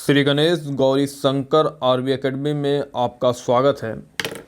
Shri Ganesh Gauri Shankar RB academy में आपका स्वागत है।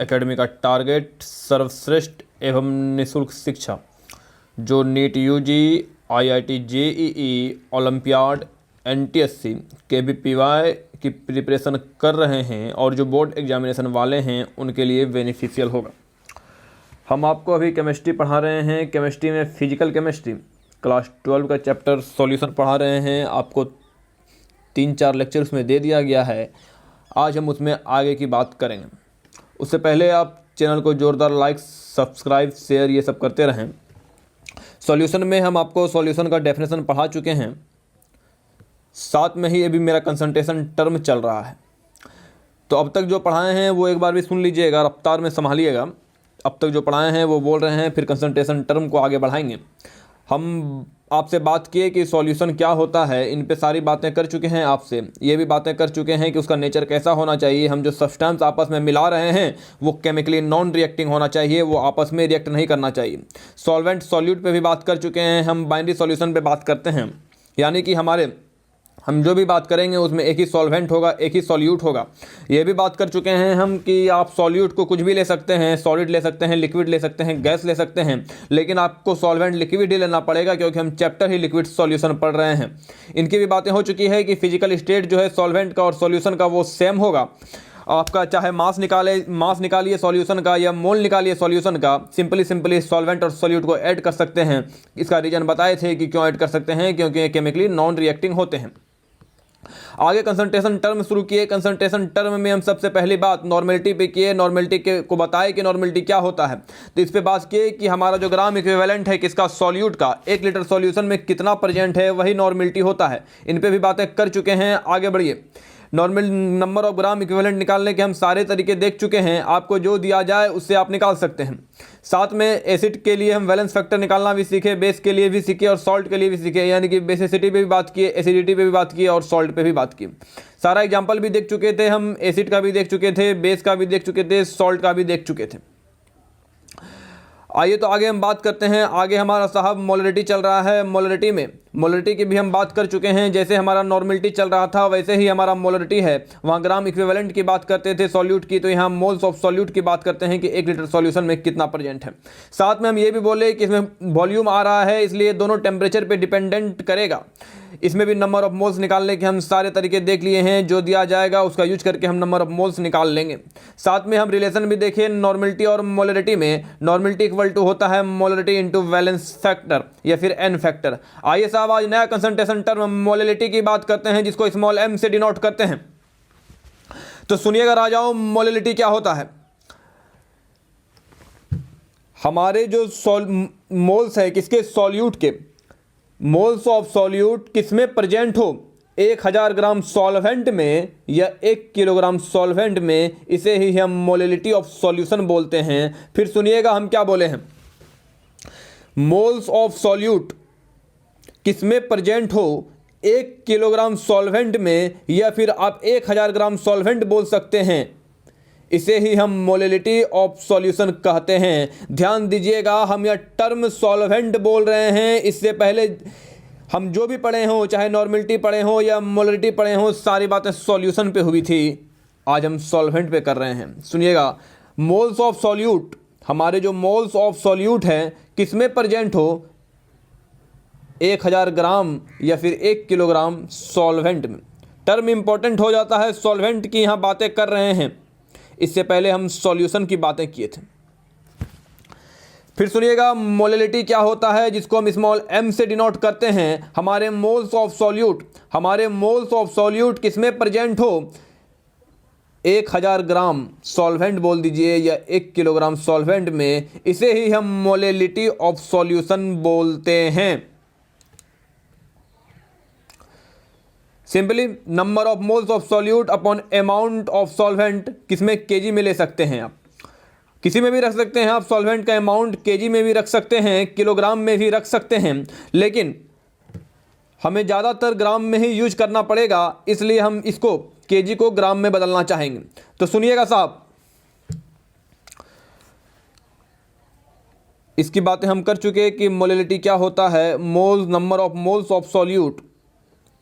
एकेडमी का टारगेट सर्वश्रेष्ठ एवं निःशुल्क शिक्षा जो NEET UG, IIT JEE, olympiad, NTSC, KVPY की प्रिपरेशन कर रहे हैं और जो बोर्ड एग्जामिनेशन वाले हैं उनके लिए बेनिफिशियल होगा। हम आपको अभी केमिस्ट्री पढ़ा रहे हैं। केमिस्ट्री में फिजिकल केमिस्ट्री क्लास 12 का चैप्टर सॉल्यूशन पढ़ा रहे हैं। आपको 3-4 लेक्चर उसमें दे दिया गया है। आज हम उसमें आगे की बात करेंगे। उससे पहले आप चैनल को ज़ोरदार लाइक, सब्सक्राइब, शेयर ये सब करते रहें। सॉल्यूशन में हम आपको सॉल्यूशन का डेफिनेशन पढ़ा चुके हैं। साथ में ही अभी मेरा कंसंट्रेशन टर्म चल रहा है, तो अब तक जो पढ़ाए हैं वो एक बार भी सुन लीजिएगा, रफ्तार में संभालिएगा। अब तक जो पढ़ाए हैं वो बोल रहे हैं, फिर कंसंट्रेशन टर्म को आगे बढ़ाएंगे। हम आपसे बात किए कि सॉल्यूशन क्या होता है, इन पे सारी बातें कर चुके हैं। आपसे ये भी बातें कर चुके हैं कि उसका नेचर कैसा होना चाहिए। हम जो सब्सटेंस आपस में मिला रहे हैं वो केमिकली नॉन रिएक्टिंग होना चाहिए, वो आपस में रिएक्ट नहीं करना चाहिए। सॉल्वेंट सॉल्यूट पे भी बात कर चुके हैं। हम बाइनरी सॉल्यूशन पे बात करते हैं, यानी कि हम जो भी बात करेंगे उसमें एक ही सॉल्वेंट होगा, एक ही सॉल्यूट होगा। ये भी बात कर चुके हैं हम कि आप सॉल्यूट को कुछ भी ले सकते हैं, सॉलिड ले सकते हैं, लिक्विड ले सकते हैं, गैस ले सकते हैं, लेकिन आपको सॉल्वेंट लिक्विड ही लेना पड़ेगा क्योंकि हम चैप्टर ही लिक्विड सॉल्यूशन पढ़ रहे हैं। इनकी भी बातें हो चुकी है कि फिजिकल स्टेट जो है सॉल्वेंट का और सॉल्यूशन का वो सेम होगा। आपका चाहे मास निकालिए सॉल्यूशन का या मोल निकालिए सॉल्यूशन का, सिंपली सॉल्वेंट और सॉल्यूट को ऐड कर सकते हैं। इसका रीजन बताए थे कि क्यों ऐड कर सकते हैं, क्योंकि ये केमिकली नॉन रिएक्टिंग होते हैं। आगे कंसंट्रेशन टर्म शुरू किए। कंसंट्रेशन टर्म में हम सबसे पहली बात नॉर्मेलिटी पे किए। नॉर्मेलिटी के को बताए कि नॉर्मेलिटी क्या होता है, तो इस पे बात किए कि हमारा जो ग्राम इक्विवेलेंट है किसका, सॉल्यूट का, 1 लीटर सॉल्यूशन में कितना प्रेजेंट है, वही नॉर्मेलिटी होता है। इन पे भी बातें कर चुके हैं। आगे बढ़िए। Normal number of gram equivalent निकालने के हम सारे तरीके देख चुके हैं। आपको जो दिया जाए उससे आप निकाल सकते हैं। साथ में एसिड के लिए हम वैलेंस फैक्टर निकालना भी सीखे, बेस के लिए भी सीखे और सॉल्ट के लिए भी सीखे, यानी कि बेसिसिटी पे भी बात की, एसिडिटी पे भी बात की और सॉल्ट पे भी बात की। सारा एग्जाम्पल भी देख चुके थे हम। एसिड का भी देख चुके थे, बेस का भी देख चुके थे, सॉल्ट का भी देख चुके थे। आइए तो आगे हम बात करते हैं। आगे हमारा साहब मोलरिटी चल रहा है। मोलरिटी की भी हम बात कर चुके हैं। जैसे हमारा नॉर्मेलिटी चल रहा था वैसे ही हमारा मोलरिटी है। वहाँ ग्राम इक्विवेलेंट की बात करते थे सॉल्यूट की, तो यहाँ मोल्स ऑफ सॉल्यूट की बात करते हैं कि 1 लीटर सॉल्यूशन में कितना प्रेजेंट है। साथ में हम ये भी बोले कि इसमें वॉल्यूम आ रहा है, इसलिए दोनों टेम्परेचर पर डिपेंडेंट करेगा। इसमें भी नंबर ऑफ मोल्स निकालने के हम सारे तरीके देख लिए हैं। जो दिया जाएगा उसका यूज करके हम नंबर ऑफ मोल्स निकाल लेंगे। साथ में हम रिलेशन भी देखें नॉर्मेलिटी और मोलरिटी में। नॉर्मेलिटी इक्वल टू होता है मोलरिटी इंटू वैलेंस फैक्टर या फिर एन फैक्टर। आइए साहब आज नया कंसंट्रेशन टर्म मोलरिटी की बात करते हैं, जिसको स्मॉल m से डिनोट करते हैं। तो सुनिएगा राजाओं, मोलरिटी क्या होता है। हमारे जो मोल्स है किसके, सॉल्यूट के, मोल्स ऑफ सॉल्यूट किसमें प्रेजेंट हो, 1000 ग्राम सॉल्वेंट में या 1 किलोग्राम सॉल्वेंट में, इसे ही हम मोलरिटी ऑफ सॉल्यूशन बोलते हैं। फिर सुनिएगा हम क्या बोले हैं। मोल्स ऑफ सॉल्यूट किसमें प्रेजेंट हो, 1 किलोग्राम सॉल्वेंट में या फिर आप 1000 ग्राम सॉल्वेंट बोल सकते हैं। इसे ही हम मोलरिटी ऑफ सॉल्यूशन कहते हैं। ध्यान दीजिएगा, हम यह टर्म सॉल्वेंट बोल रहे हैं। इससे पहले हम जो भी पढ़े हों, चाहे नॉर्मेलिटी पढ़े हों या मोलरिटी पढ़े हों, सारी बातें सॉल्यूशन पे हुई थी। आज हम सॉल्वेंट पे कर रहे हैं। सुनिएगा, मोल्स ऑफ सॉल्यूट, हमारे जो मोल्स ऑफ सॉल्यूट हैं किसमें प्रेजेंट हो, 1000 ग्राम या फिर 1 किलोग्राम सॉल्वेंट में। टर्म इंपॉर्टेंट हो जाता है, सॉल्वेंट की यहाँ बातें कर रहे हैं। इससे पहले हम सॉल्यूशन की बातें किए थे। फिर सुनिएगा मोलरिटी क्या होता है, जिसको हम स्मॉल m से डिनोट करते हैं। हमारे मोल्स ऑफ सॉल्यूट किसमें प्रेजेंट हो, 1000 ग्राम सॉल्वेंट बोल दीजिए या 1 किलोग्राम सॉल्वेंट में, इसे ही हम मोलरिटी ऑफ सॉल्यूशन बोलते हैं। Simply number of moles of solute upon amount of solvent किसमें, केजी में ले सकते हैं। आप किसी में भी रख सकते हैं। आप सॉल्वेंट का अमाउंट केजी में भी रख सकते हैं, किलोग्राम में भी रख सकते हैं, लेकिन हमें ज़्यादातर ग्राम में ही यूज करना पड़ेगा, इसलिए हम इसको केजी को ग्राम में बदलना चाहेंगे। तो सुनिएगा साहब, इसकी बातें हम कर चुके कि मोलरिटी क्या होता है। Moles, number of moles of solute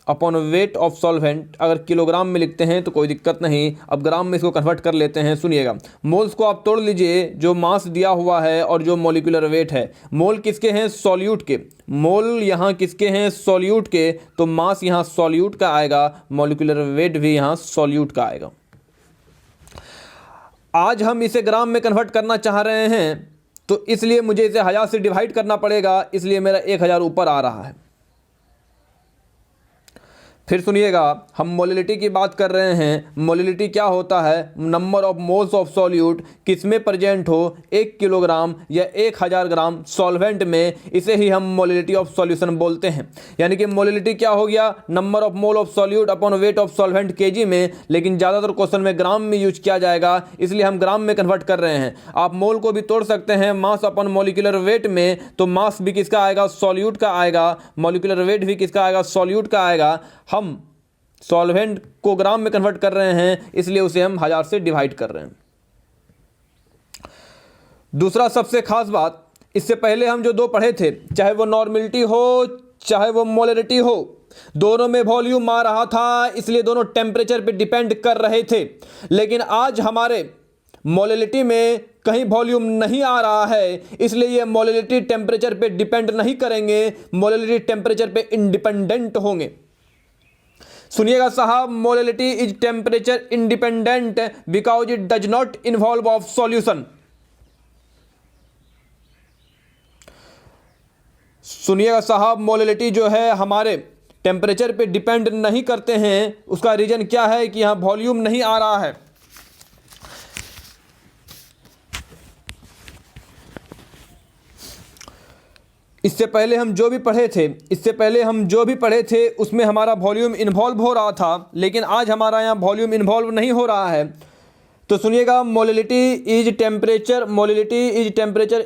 upon weight of solvent, अगर किलोग्राम में लिखते हैं तो कोई दिक्कत नहीं, अब ग्राम में इसको कन्वर्ट कर लेते हैं। सुनिएगा, मोल्स को आप तोड़ लीजिए, जो मास दिया हुआ है और जो मॉलिक्यूलर वेट है। मोल किसके हैं? सॉल्यूट के। मोल यहाँ किसके हैं? सॉल्यूट के। तो मास यहाँ सॉल्यूट का आएगा, मॉलिक्यूलर वेट भी यहाँ सॉल्यूट का आएगा। आज हम इसे ग्राम में कन्वर्ट करना चाह रहे हैं, तो इसलिए मुझे इसे 1000 से डिवाइड करना पड़ेगा, इसलिए मेरा 1000 ऊपर आ रहा है। फिर सुनिएगा, हम मोलिलिटी की बात कर रहे हैं। मोलिलिटी क्या होता है? Number of moles of solute किसमें प्रेजेंट हो, 1 किलोग्राम या 1000 ग्राम सॉल्वेंट में, इसे ही हम मोलिलिटी ऑफ सॉल्यूशन बोलते हैं। यानी कि मोलिलिटी क्या हो गया? Number of mole of solute upon weight of solvent KG में, लेकिन ज़्यादातर क्वेश्चन में ग्राम में यूज किया जाएगा, इसलिए हम ग्राम में कन्वर्ट कर रहे हैं। आप मोल को भी तोड़ सकते हैं मास अपॉन मॉलिक्यूलर वेट में, तो मास भी किसका आएगा? सॉल्यूट का आएगा। मॉलिक्यूलर वेट भी किसका आएगा? सॉल्यूट का आएगा। हम सॉल्वेंट को ग्राम में कन्वर्ट कर रहे हैं, इसलिए उसे हम 1000 से डिवाइड कर रहे हैं। दूसरा सबसे खास बात, इससे पहले हम जो दो पढ़े थे, चाहे वो नॉर्मलिटी हो चाहे वो मोलरिटी हो, दोनों में वॉल्यूम आ रहा था, इसलिए दोनों टेम्परेचर पे डिपेंड कर रहे थे। लेकिन आज हमारे मोलरिटी में कहीं वॉल्यूम नहीं आ रहा है, इसलिए ये मोलरिटी टेम्परेचर पे डिपेंड नहीं करेंगे, मोलरिटी टेम्परेचर पे इंडिपेंडेंट होंगे। सुनिएगा साहब, molality is temperature independent because it does not involve of solution. सुनिएगा साहब, मोलिलिटी जो है हमारे टेम्परेचर पे डिपेंड नहीं करते हैं। उसका रीजन क्या है? कि यहां वॉल्यूम नहीं आ रहा है। इससे पहले हम जो भी पढ़े थे उसमें हमारा वॉल्यूम इन्वॉल्व हो रहा था, लेकिन आज हमारा यहाँ वॉल्यूम इन्वॉल्व नहीं हो रहा है। तो सुनिएगा, molality is temperature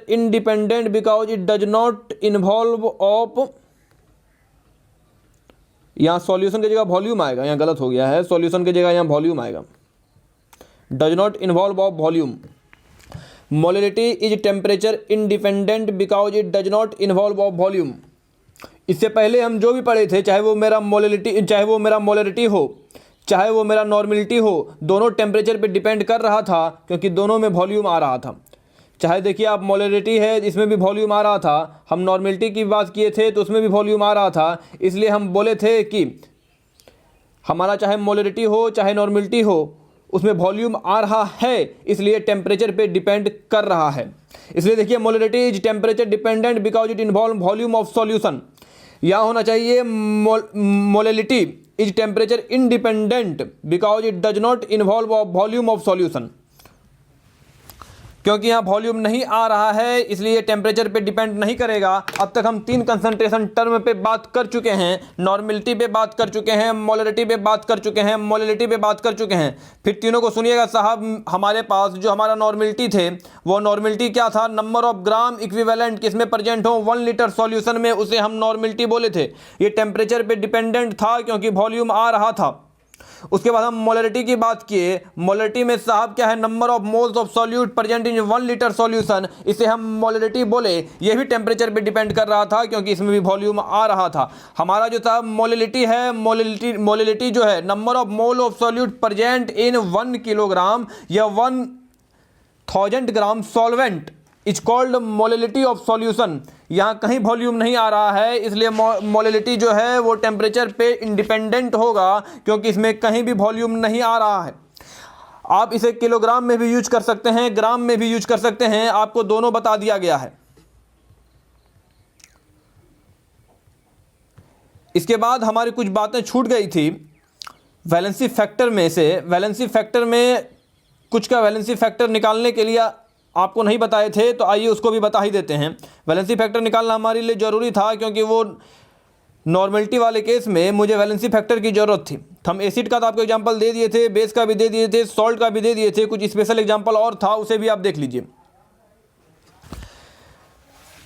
independent because it does not involve of, यहाँ सॉल्यूशन की जगह वॉल्यूम आएगा, यहाँ गलत हो गया है, सॉल्यूशन की जगह यहाँ वॉल्यूम आएगा, does not involve of volume. Molality is temperature independent because it does not involve of volume. इससे पहले हम जो भी पढ़े थे, चाहे वो मेरा मोलिलिटी हो चाहे वो मेरा नॉर्मलिटी हो, दोनों टेम्परेचर पे डिपेंड कर रहा था, क्योंकि दोनों में वॉल्यूम आ रहा था। चाहे देखिए आप, मोलिलिटी है, इसमें भी वॉल्यूम आ रहा था। हम नॉर्मलिटी की बात किए थे तो उसमें भी वॉल्यूम आ रहा था, इसलिए हम बोले थे कि हमारा चाहे मोलिलिटी हो चाहे नॉर्मलिटी हो, उसमें वॉल्यूम आ रहा है, इसलिए टेम्परेचर पे डिपेंड कर रहा है। इसलिए देखिए, molality is temperature dependent because it involve volume of solution. यह होना चाहिए, molality is temperature independent because it does not involve volume of solution. क्योंकि यहाँ वॉल्यूम नहीं आ रहा है, इसलिए टेम्परेचर पे डिपेंड नहीं करेगा। अब तक हम 3 कंसंट्रेशन टर्म पे बात कर चुके हैं, नॉर्मलिटी पे बात कर चुके हैं, मोलिलिटी पे बात कर चुके हैं, मोलिलिटी पे बात कर चुके हैं। फिर तीनों को सुनिएगा साहब, हमारे पास जो हमारा नॉर्मलिटी थे, वो नॉर्मलिटी क्या था? नंबर ऑफ ग्राम इक्विवेलेंट किसमें प्रेजेंट हो 1 लीटर सॉल्यूशन में, उसे हम नॉर्मलिटी बोले थे। ये टेम्परेचर पे डिपेंडेंट था क्योंकि वॉल्यूम आ रहा था। उसके बाद हम मोलिलिटी की बात किए। मोलिलिटी में साहब क्या है? Number of moles of solute present in 1 litre solution, इसे हम मोलिलिटी बोले। यह भी टेम्परेचर पे डिपेंड कर रहा था क्योंकि इसमें भी वॉल्यूम आ रहा था। हमारा जो था मोलिलिटी है, मोलिलिटी जो है number of mole of solute present in 1 kilogram या 1000 gram solvent is called molality of solution. यहाँ कहीं वॉल्यूम नहीं आ रहा है, इसलिए मोलिलिटी जो है वो टेम्परेचर पे इंडिपेंडेंट होगा, क्योंकि इसमें कहीं भी वॉल्यूम नहीं आ रहा है। आप इसे किलोग्राम में भी यूज कर सकते हैं, ग्राम में भी यूज कर सकते हैं, आपको दोनों बता दिया गया है। इसके बाद हमारी कुछ बातें छूट गई थी वैलेंसी फैक्टर में से। वैलेंसी फैक्टर में कुछ का वैलेंसी फैक्टर निकालने के लिए आपको नहीं बताए थे, तो आइए उसको भी बता ही देते हैं। वैलेंसी फैक्टर निकालना हमारे लिए ज़रूरी था, क्योंकि वो नॉर्मलिटी वाले केस में मुझे वैलेंसी फैक्टर की ज़रूरत थी। हम एसिड का तो आपको एग्जांपल दे दिए थे, बेस का भी दे दिए थे, सॉल्ट का भी दे दिए थे, कुछ स्पेशल एग्जांपल और था, उसे भी आप देख लीजिए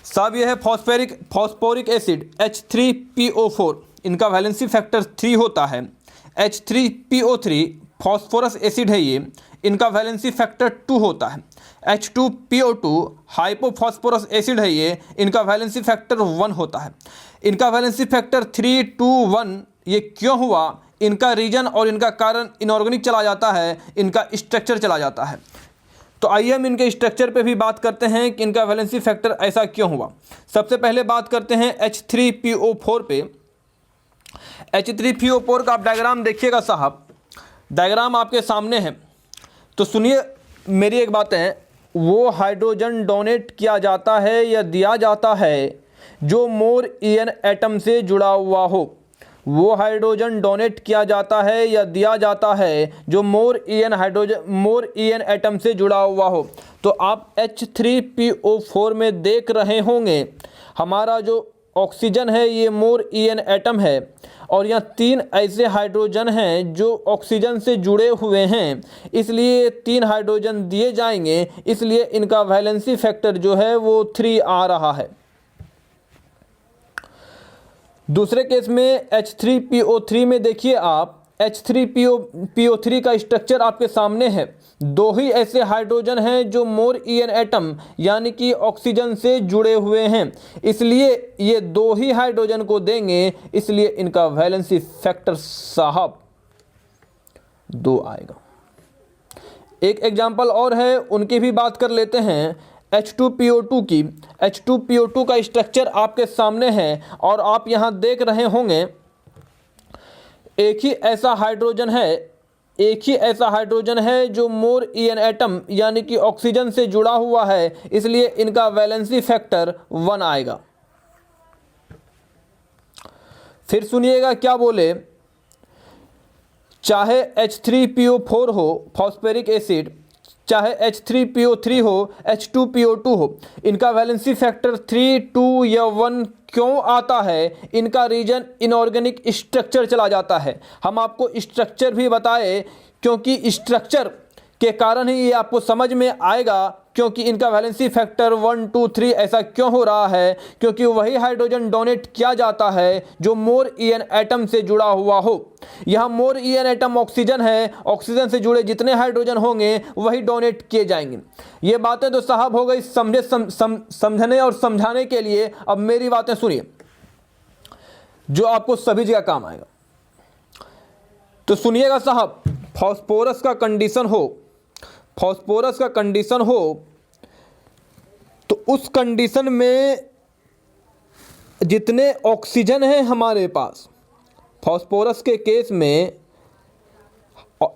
साहब। ये है फॉस्फोरिक एसिड H3PO4, इनका वैलेंसी फैक्टर 3 होता है। H3PO3 फॉस्फोरस एसिड है ये, इनका वैलेंसी फैक्टर 2 होता है। H2PO2 हाइपोफॉस्फोरस एसिड है ये, इनका वैलेंसी फैक्टर 1 होता है। इनका वैलेंसी फैक्टर 3, 2, 1 ये क्यों हुआ, इनका रीजन और इनका कारण इनऑर्गेनिक चला जाता है, इनका स्ट्रक्चर चला जाता है। तो आइए हम इनके स्ट्रक्चर पे भी बात करते हैं कि इनका वैलेंसी फैक्टर ऐसा क्यों हुआ। सबसे पहले बात करते हैं H3PO4 पे। H3PO4 का आप डायग्राम देखिएगा साहब, डायग्राम आपके सामने है। तो सुनिए मेरी एक बात है, वो हाइड्रोजन डोनेट किया जाता है या दिया जाता है जो मोर EN एटम से जुड़ा हुआ हो। वो हाइड्रोजन डोनेट किया जाता है या दिया जाता है जो मोर EN एटम से जुड़ा हुआ हो। तो आप H3PO4 में देख रहे होंगे हमारा जो ऑक्सीजन है ये मोर EN एटम है, और यहाँ 3 ऐसे हाइड्रोजन हैं जो ऑक्सीजन से जुड़े हुए हैं, इसलिए 3 हाइड्रोजन दिए जाएंगे, इसलिए इनका वैलेंसी फैक्टर जो है वो 3 आ रहा है। दूसरे केस में H3PO3 में देखिए आप, H3PO3 का स्ट्रक्चर आपके सामने है। 2 ही ऐसे हाइड्रोजन हैं जो मोर EN एटम यानी कि ऑक्सीजन से जुड़े हुए हैं, इसलिए ये 2 ही हाइड्रोजन को देंगे, इसलिए इनका वैलेंसी फैक्टर साहब 2 आएगा। एक एग्जाम्पल और है, उनकी भी बात कर लेते हैं, H2PO2 की। H2PO2 का स्ट्रक्चर आपके सामने है और आप यहाँ देख रहे होंगे एक ही ऐसा हाइड्रोजन है जो मोर EN एटम यानी कि ऑक्सीजन से जुड़ा हुआ है, इसलिए इनका वैलेंसी फैक्टर 1 आएगा। फिर सुनिएगा क्या बोले, चाहे H3PO4 हो फॉस्फेरिक एसिड, चाहे H3PO3 हो, H2PO2 हो, इनका वैलेंसी फैक्टर 3, 2 या 1 क्यों आता है? इनका रीजन इनऑर्गेनिक स्ट्रक्चर चला जाता है। हम आपको स्ट्रक्चर भी बताए क्योंकि स्ट्रक्चर के कारण ही ये आपको समझ में आएगा क्योंकि इनका वैलेंसी फैक्टर 1, 2, 3 ऐसा क्यों हो रहा है, क्योंकि वही हाइड्रोजन डोनेट किया जाता है जो मोर EN एटम से जुड़ा हुआ हो। यहाँ मोर EN एटम ऑक्सीजन है, ऑक्सीजन से जुड़े जितने हाइड्रोजन होंगे वही डोनेट किए जाएंगे। ये बातें तो साहब हो गई समझने और समझाने के लिए। अब मेरी बातें सुनिए जो आपको सभी जगह काम आएगा। तो सुनिएगा साहब, फॉस्फोरस का कंडीशन हो तो उस कंडीशन में जितने ऑक्सीजन हैं हमारे पास, फॉस्फोरस के केस में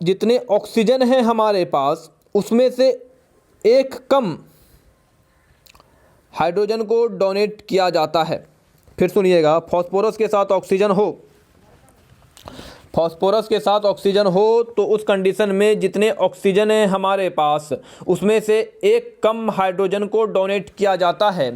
जितने ऑक्सीजन हैं हमारे पास उसमें से एक कम हाइड्रोजन को डोनेट किया जाता है। फिर सुनिएगा, फॉस्फोरस के साथ ऑक्सीजन हो तो उस कंडीशन में जितने ऑक्सीजन हैं हमारे पास उसमें से एक कम हाइड्रोजन को डोनेट किया जाता है।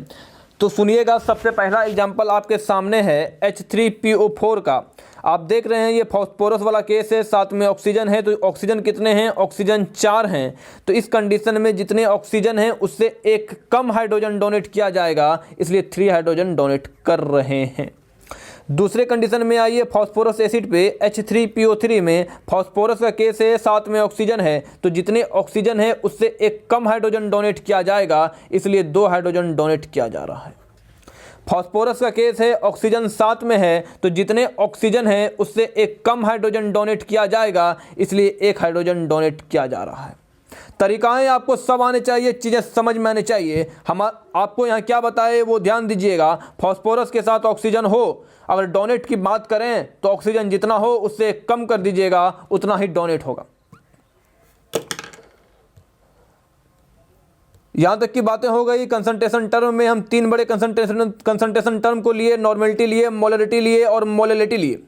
तो सुनिएगा, सबसे पहला एग्जांपल आपके सामने है H3PO4 का। आप देख रहे हैं ये फॉस्फोरस वाला केस है, साथ में ऑक्सीजन है, तो ऑक्सीजन कितने हैं? ऑक्सीजन 4 हैं। तो इस कंडीशन में जितने ऑक्सीजन हैं उससे एक कम हाइड्रोजन डोनेट किया जाएगा, इसलिए 3 हाइड्रोजन डोनेट कर रहे हैं। दूसरे कंडीशन में आइए, फॉस्फोरस एसिड पे H3PO3 में फॉस्फोरस का केस है, साथ में ऑक्सीजन है, तो जितने ऑक्सीजन है उससे एक कम हाइड्रोजन डोनेट किया जाएगा, इसलिए 2 हाइड्रोजन डोनेट किया जा रहा है। फॉस्फोरस का केस है, ऑक्सीजन साथ में है, तो जितने ऑक्सीजन है उससे एक कम हाइड्रोजन डोनेट किया जाएगा, इसलिए 1 हाइड्रोजन डोनेट किया जा रहा है। तरीकाएं आपको सब आने चाहिए, चीज़ें समझ में आने चाहिए। हम आपको यहाँ क्या बताए वो ध्यान दीजिएगा। फॉस्फोरस के साथ ऑक्सीजन हो, अगर डोनेट की बात करें तो ऑक्सीजन जितना हो उससे कम कर दीजिएगा, उतना ही डोनेट होगा। यहाँ तक की बातें हो गई। कंसंट्रेशन टर्म में हम 3 बड़े कंसंट्रेशन टर्म को लिए, नॉर्मेलिटी लिए, मोलरिटी लिए और मोलेलिटी लिए।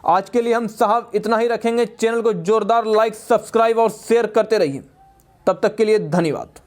आज के लिए हम साहब इतना ही रखेंगे। चैनल को जोरदार लाइक, सब्सक्राइब और शेयर करते रहिए। तब तक के लिए धन्यवाद।